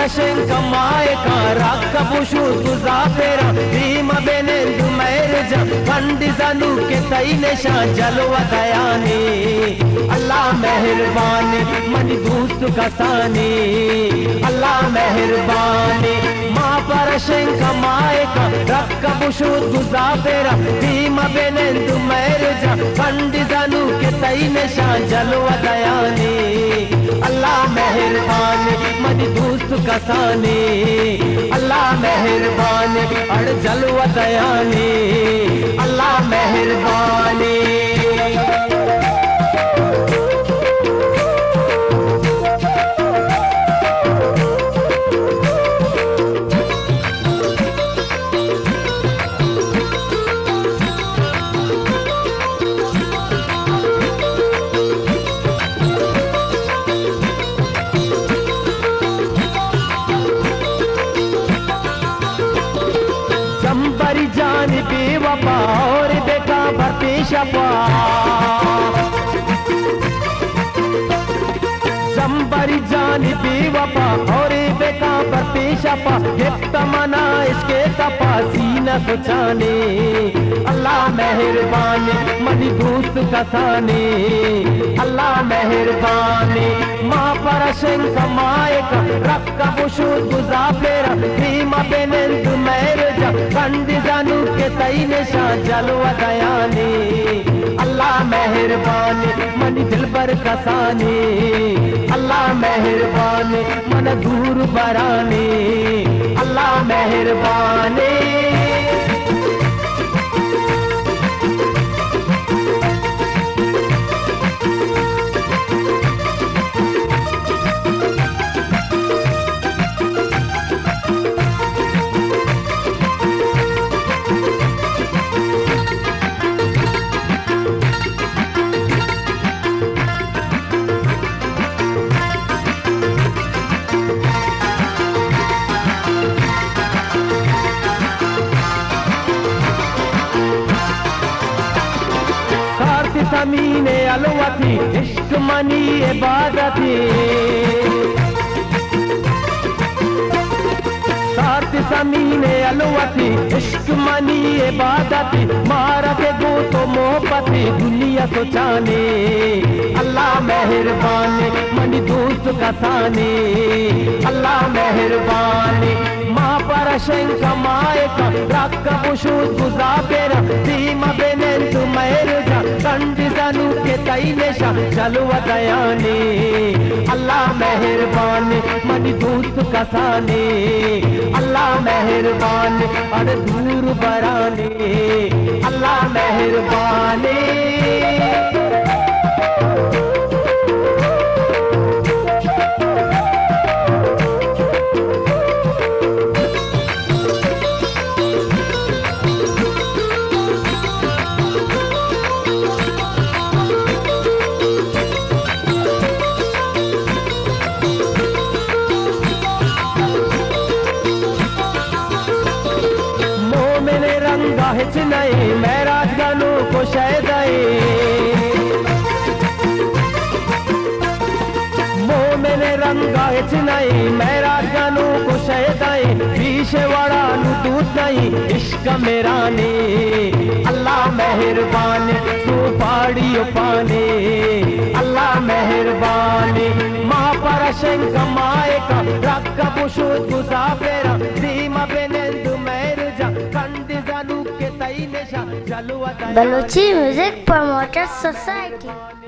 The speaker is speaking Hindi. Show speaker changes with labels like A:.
A: parashenka maeka rakabushu tuzafera rima benendu merja pandizanu ke taine sha jalwa dayane अल्लाह मेहरबान मनी दोस्त कसाने अल्लाह मेहरबान माँ परशंका मायका रक्का बुशुद गुजाफेरा भीमा बेनेंदु मैरजा पंडिजानु के तईने शां जलवा दयाने अल्लाह मेहरबान मनी दोस्त कसाने अल्लाह मेहरबान अड़ जलवा दयाने अल्लाह मेहरबान जंबरी जान बेवफा और बेकाबर पेशवा जंबरी जान बेवफा और बेकाबर पेशवा ये तमन्ना इसके तपासी न सोचाने अल्लाह मेहरबान मनी दोस्त कसाने अल्लाह मेहरबान माँ परशंका मायका रक्का बुशुद गुजाफेरा भीमा बेनेंदु मैरजा पंडिजानु के तईने शां जलवा दयाने अल्लाह मेहरबान मनी दिलबर कसाने अल्लाह मेहरबान मन दूर बराने अल्लाह मेहरबान ज़मीने अलवा थी इश्क मनी इबादत थी साथ ज़मीने अलवा थी इश्क मनी इबादत थी मारा के गो तो मोहब्बत दुनिया सोचाने अल्लाह मेहरबान मनी दोस्त कसाने अल्लाह मेहरबान माँ परशंका मायका रक्का बुशुद गुजाफेरा भीमा बेनेंदु मैरजा पंडिजानु के तईने शां जलवा दयाने अल्लाह मेहरबान मनी दोस्त कसाने अल्लाह मेहरबान अड़ दूर बराने अल्लाह मेहरबान हिच नहीं मैं राजगानों को शायद मोमिन रंगा हिच नहीं मैं राजगानों को शायद पीछे वाड़ा नु दूत नहीं इश्क मेरा ने अल्लाह मेहरबान तू पाड़ियो पाने अल्लाह मेहरबान माँ परशंका मायका रक्का बुशुद गुजाफेरा भीमा बेनेंदु मैरजा पंडिजानु के तईने शां जलवा दयाने
B: बलोची म्यूजिक प्रमोटर्स सोसाइटी।